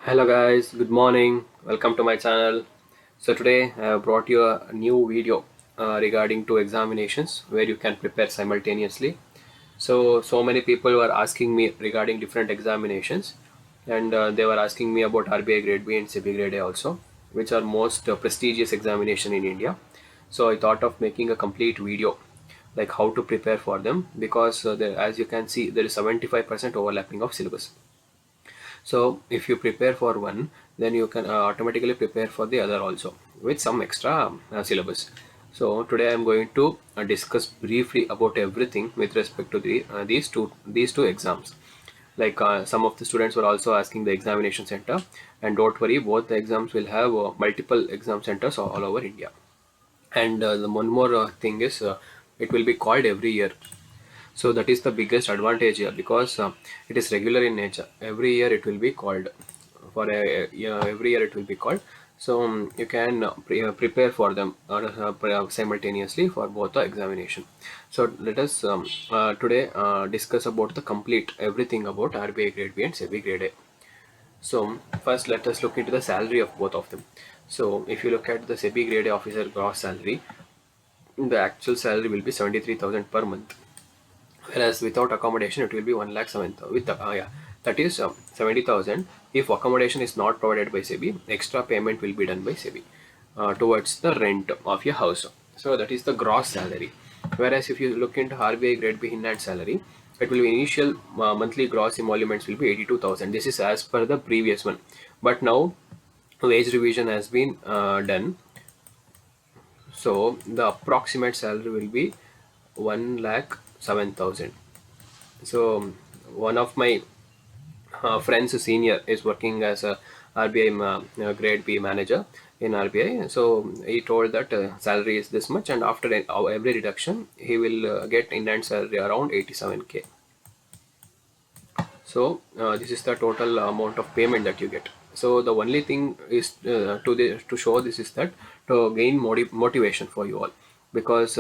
Hello guys, good morning. Welcome to my channel. So today I have brought you a new video regarding two examinations where you can prepare simultaneously. So many people were asking me regarding different examinations, and they were asking me about RBI Grade B and SEBI Grade A also, which are most prestigious examination in India. So I thought of making a complete video like how to prepare for them because as you can see there is 75% overlapping of syllabus. So if you prepare for one, then you can automatically prepare for the other also with some extra syllabus. So today I am going to discuss briefly about everything with respect to these two exams. Like some of the students were also asking the examination center, and don't worry, both the exams will have multiple exam centers all over India. And the one more thing is it will be called every year. So that is the biggest advantage here because it is regular in nature. Every year it will be called for yeah, every year it will be called. So you can prepare for them simultaneously for both the examination. So let us today discuss about the complete everything about RBI Grade B and SEBI Grade A. So first let us look into the salary of both of them. So if you look at the SEBI Grade A officer gross salary, the actual salary will be 73,000 per month, whereas without accommodation it will be 1 lakh 7 with yeah, that is 70,000. If accommodation is not provided by SEBI, extra payment will be done by SEBI towards the rent of your house. So that is the gross salary. Whereas if you look into RBI Grade B in hand salary, it will be initial monthly gross emoluments will be 82,000. This is as per the previous one, but now wage revision has been done, so the approximate salary will be 1 lakh 7,000. So one of my friends senior is working as a RBI grade B manager in RBI. So he told that salary is this much, and after every reduction he will get in hand salary around 87K. So this is the total amount of payment that you get. So the only thing is to show this is that to gain motivation for you all, because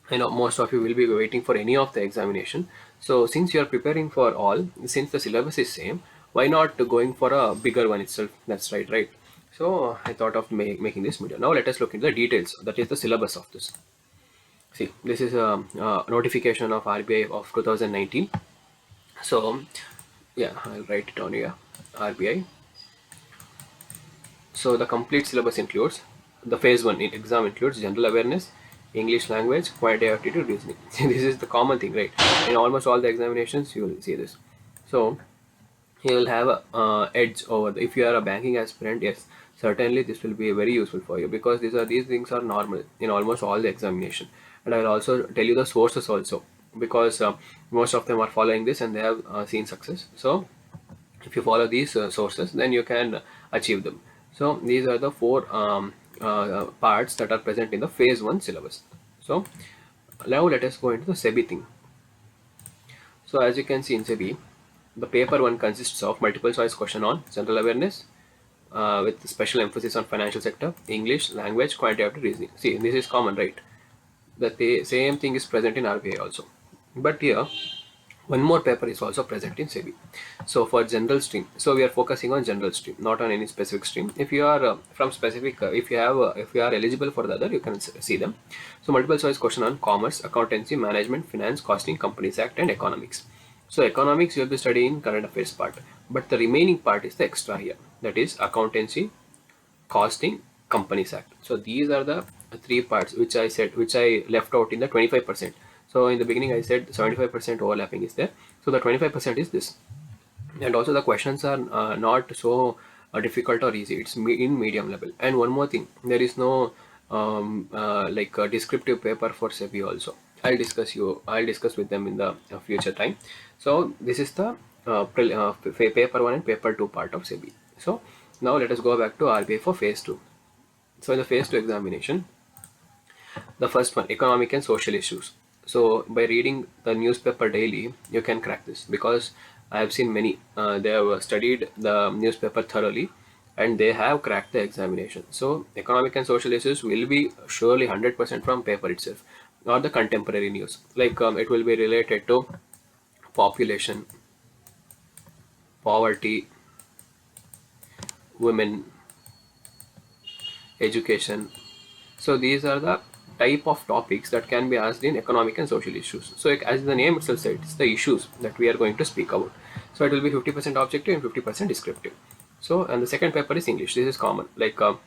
most of you will be waiting for any of the examination. So since you are preparing for all, since the syllabus is same, why not going for a bigger one itself? That's right. So I thought of making this video. Now let us look into the details, that is the syllabus of this. See, this is a notification of RBI of 2019. So yeah, I'll write it on here, RBI. So the complete syllabus includes the phase one in exam includes general awareness, English language, quantitative aptitude, reasoning. This is the common thing, right? In almost all the examinations, you will see this. So you will have a edge over if you are a banking aspirant. Yes, certainly this will be very useful for you because these things are normal in almost all the examination. And I will also tell you the sources also, because most of them are following this and they have seen success. So if you follow these sources, then you can achieve them. So these are the four parts that are present in the phase one syllabus. So now let us go into the SEBI thing. So as you can see in SEBI, the paper one consists of multiple choice question on general awareness, with special emphasis on financial sector, English language, quantitative reasoning. See, this is common, right? The same thing is present in RBI also, but here one more paper is also present in SEBI. So for general stream, so we are focusing on general stream, not on any specific stream. If you are from specific, if you are eligible for the other, you can see them. So multiple choice question on commerce, accountancy, management, finance, costing, companies act, and economics. So economics you will be studying current affairs part, but the remaining part is the extra here. That is accountancy, costing, companies act. So these are the three parts which I left out in the 25%. So in the beginning I said 75% overlapping is there, so the 25% is this. And also the questions are not so difficult or easy, it's in medium level. And one more thing, there is no like a descriptive paper for SEBI also. I'll discuss with them in the future time. So this is the paper 1 and paper 2 part of SEBI. So now let us go back to RBI for phase 2. So in the phase 2 examination, the first one, economic and social issues. So by reading the newspaper daily, you can crack this, because I have seen many. They have studied the newspaper thoroughly, and they have cracked the examination. So economic and social issues will be surely 100% from paper itself, not the contemporary news. Like it will be related to population, poverty, women, education. So these are the type of topics that can be asked in economic and social issues. So as the name itself says, it's the issues that we are going to speak about. So it will be 50% objective and 50% descriptive. So, and the second paper is English. This is common, like a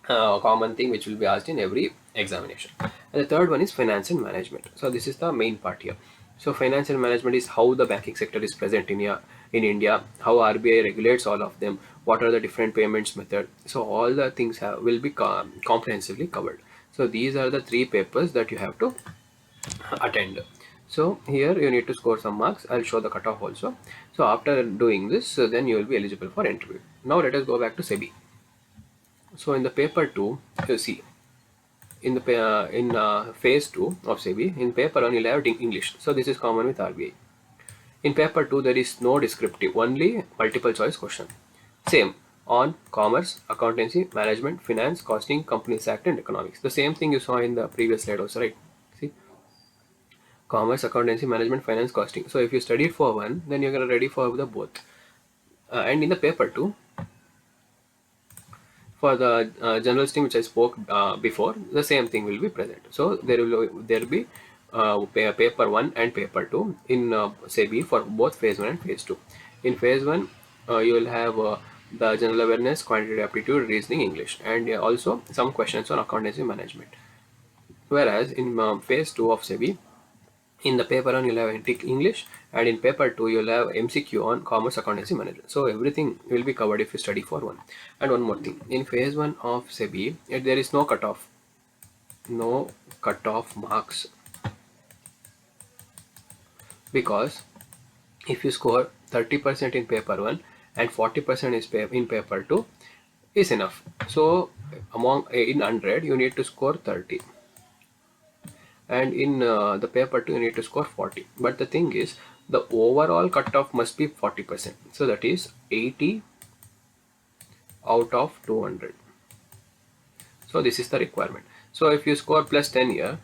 common thing which will be asked in every examination. And the third one is finance and management. So this is the main part here. So finance and management is how the banking sector is present in India, how RBI regulates all of them, what are the different payments method. So all the things will be comprehensively covered. So these are the three papers that you have to attend. So here you need to score some marks. I'll show the cutoff also. So after doing this, then you will be eligible for interview. Now let us go back to SEBI. So in the paper 2, you see in the phase 2 of SEBI, in paper 1 you'll have English. So this is common with RBI. In paper 2 there is no descriptive, only multiple choice question. Same on commerce, accountancy, management, finance, costing, companies act and economics. The same thing you saw in the previous slide also, right? See, commerce, accountancy, management, finance, costing. So if you studied for one, then you're gonna ready for the both. And in the paper 2, for the general stream which I spoke before, the same thing will be present. So there will be paper 1 and paper 2 in SEBI for both phase 1 and phase 2. In phase 1, you will have the general awareness, quantitative aptitude, reasoning, English, and also some questions on accountancy management. Whereas in phase 2 of SEBI, in the paper 1 you'll have English, and in paper 2 you'll have MCQ on commerce, accountancy, management. So everything will be covered if you study for one. And one more thing, in phase 1 of SEBI, there is no cutoff, no cutoff marks, because if you score 30% in paper 1 and 40% is in paper 2 is enough. So among in 100 you need to score 30, and in the paper 2 you need to score 40. But the thing is, the overall cutoff must be 40%. So that is 80 out of 200. So this is the requirement. So if you score plus 10 here,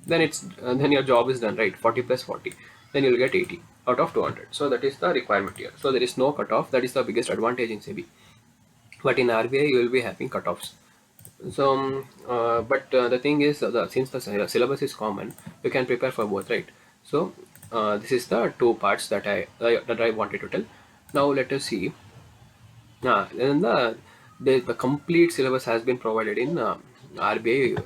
then then your job is done, right? 40 plus 40, then you'll get 80 out of 200. So that is the requirement here. So there is no cutoff. That is the biggest advantage in SEBI. But in RBI you will be having cutoffs. So but the thing is, since the syllabus is common, you can prepare for both, right? So this is the two parts that I wanted to tell. Now let us see. Then the complete syllabus has been provided in RBI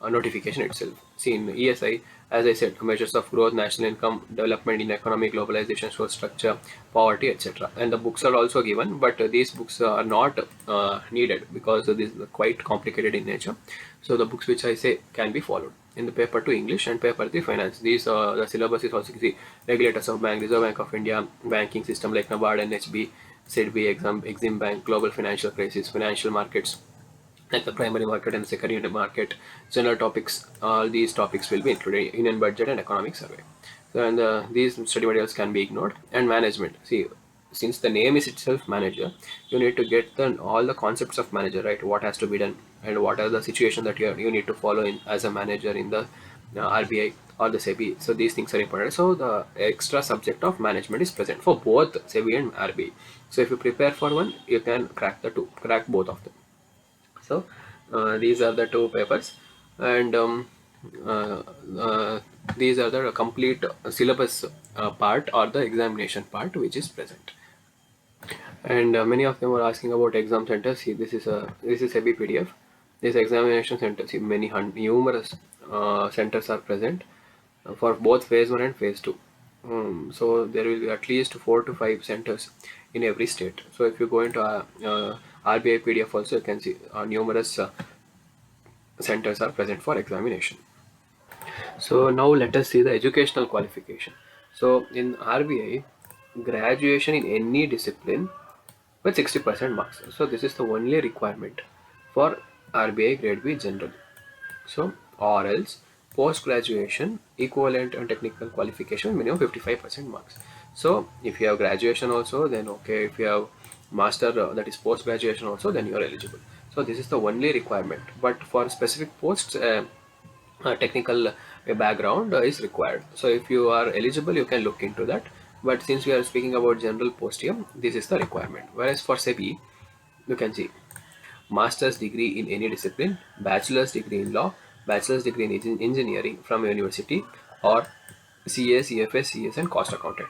notification itself. See, in ESI, as I said, measures of growth, national income, development in economic globalization, social structure, poverty, etc. And the books are also given, but these books are not needed because this is quite complicated in nature. So the books which I say can be followed. In the paper 2 English and paper 3 finance, these the syllabus is also see regulators of bank, Reserve Bank of India, banking system like NABARD, NHB, SEDBI, Exim Bank, global financial crisis, financial markets, like the primary market and secondary market, general topics. All these topics will be included. Union budget and economic survey. So, and these study materials can be ignored. And management. See, since the name is itself manager, you need to get all the concepts of manager, right? What has to be done and what are the situation that you need to follow in as a manager in the RBI or the SEBI. So these things are important. So the extra subject of management is present for both SEBI and RBI. So if you prepare for one, you can crack both of them. So these are the two papers, and uh, uh, these are the complete syllabus part or the examination part which is present. And many of them were asking about exam centers. See, this is SEBI PDF. This examination center. See, numerous centers are present for both phase 1 and phase 2. So there will be at least 4 to 5 centers in every state. So if you go into RBI PDF also, you can see numerous centers are present for examination. So now let us see the educational qualification. So in RBI, graduation in any discipline with 60% marks. So this is the only requirement for RBI Grade B General. So or else post graduation equivalent and technical qualification minimum 55% marks. So if you have graduation also, then okay. If you have master, that is post graduation also, then you are eligible. So this is the only requirement. But for specific posts, technical background is required. So if you are eligible, you can look into that. But since we are speaking about general post here, this is the requirement. Whereas for SEBI, You can see master's degree in any discipline, bachelor's degree in law, bachelor's degree in engineering from a university, or CA, CFS, CS, and cost accountant.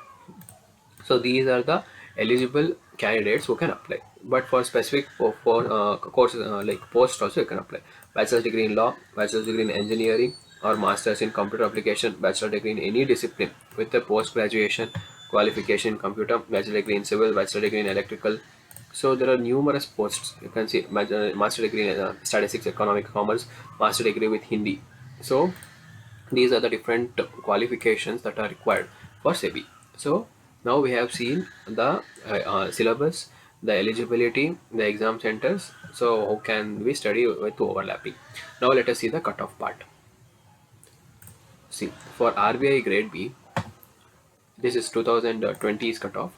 So these are the eligible candidates who can apply. But for specific courses like post also you can apply. Bachelor's degree in law, bachelor's degree in engineering, or master's in computer application, bachelor degree in any discipline with a post graduation qualification in computer, bachelor degree in civil, bachelor degree in electrical. So there are numerous posts. You can see master degree in statistics, economic commerce, master degree with Hindi. So these are the different qualifications that are required for SEBI. So now we have seen the syllabus, the eligibility, the exam centers. So how can we study with overlapping? Now let us see the cutoff part. See, for RBI grade B, this is 2020's cutoff.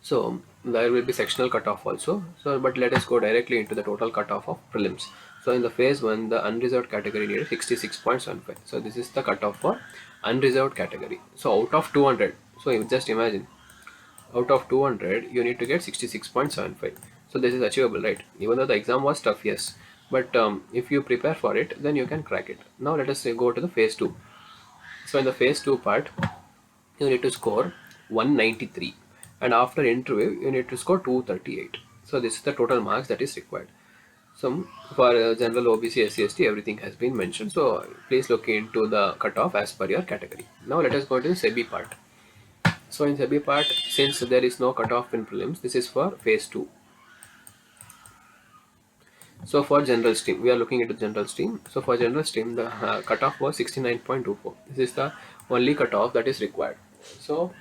So there will be sectional cutoff also. So but let us go directly into the total cutoff of prelims. So in the phase 1, the unreserved category needed 66.75. So this is the cutoff for unreserved category. So out of 200, so you just imagine, out of 200 you need to get 66.75. So this is achievable, right? Even though the exam was tough, yes, but if you prepare for it, then you can crack it. Now let us say go to the phase 2. So in the phase 2 part, you need to score 193, and after interview you need to score 238. So this is the total marks that is required. So for general, OBC, SC, ST, everything has been mentioned, so please look into the cutoff as per your category. Now let us go to the SEBI part. So in SEBI part, since there is no cutoff in prelims, this is for phase 2. So for general stream, we are looking at the general stream. So for general stream, the cutoff was 69.24. This is the only cutoff that is required. So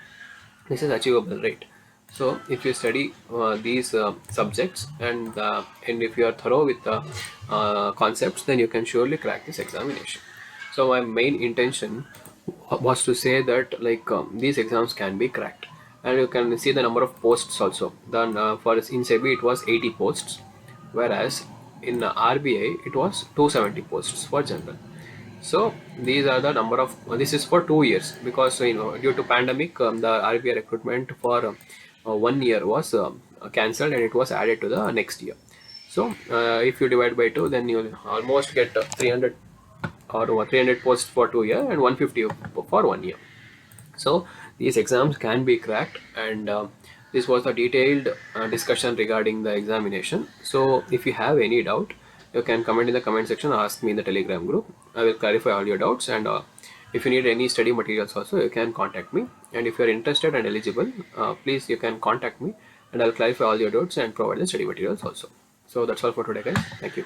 this is achievable, right? So if you study these subjects, and if you are thorough with the concepts, then you can surely crack this examination. So my main intention was to say that like these exams can be cracked, and you can see the number of posts also. Then for in SEBI it was 80 posts, whereas in RBI it was 270 posts for general. So these are the number of, this is for 2 years, because due to pandemic the RBI recruitment for 1 year was cancelled, and it was added to the next year. So if you divide by 2, then you'll almost get 300 or 300 posts for 2 years and 150 for 1 year. So these exams can be cracked, and this was a detailed discussion regarding the examination. So if you have any doubt, you can comment in the comment section, ask me in the Telegram group. I will clarify all your doubts, and if you need any study materials also, you can contact me. And if you are interested and eligible, please you can contact me, and I'll clarify all your doubts and provide the study materials also. So that's all for today, guys. Thank you.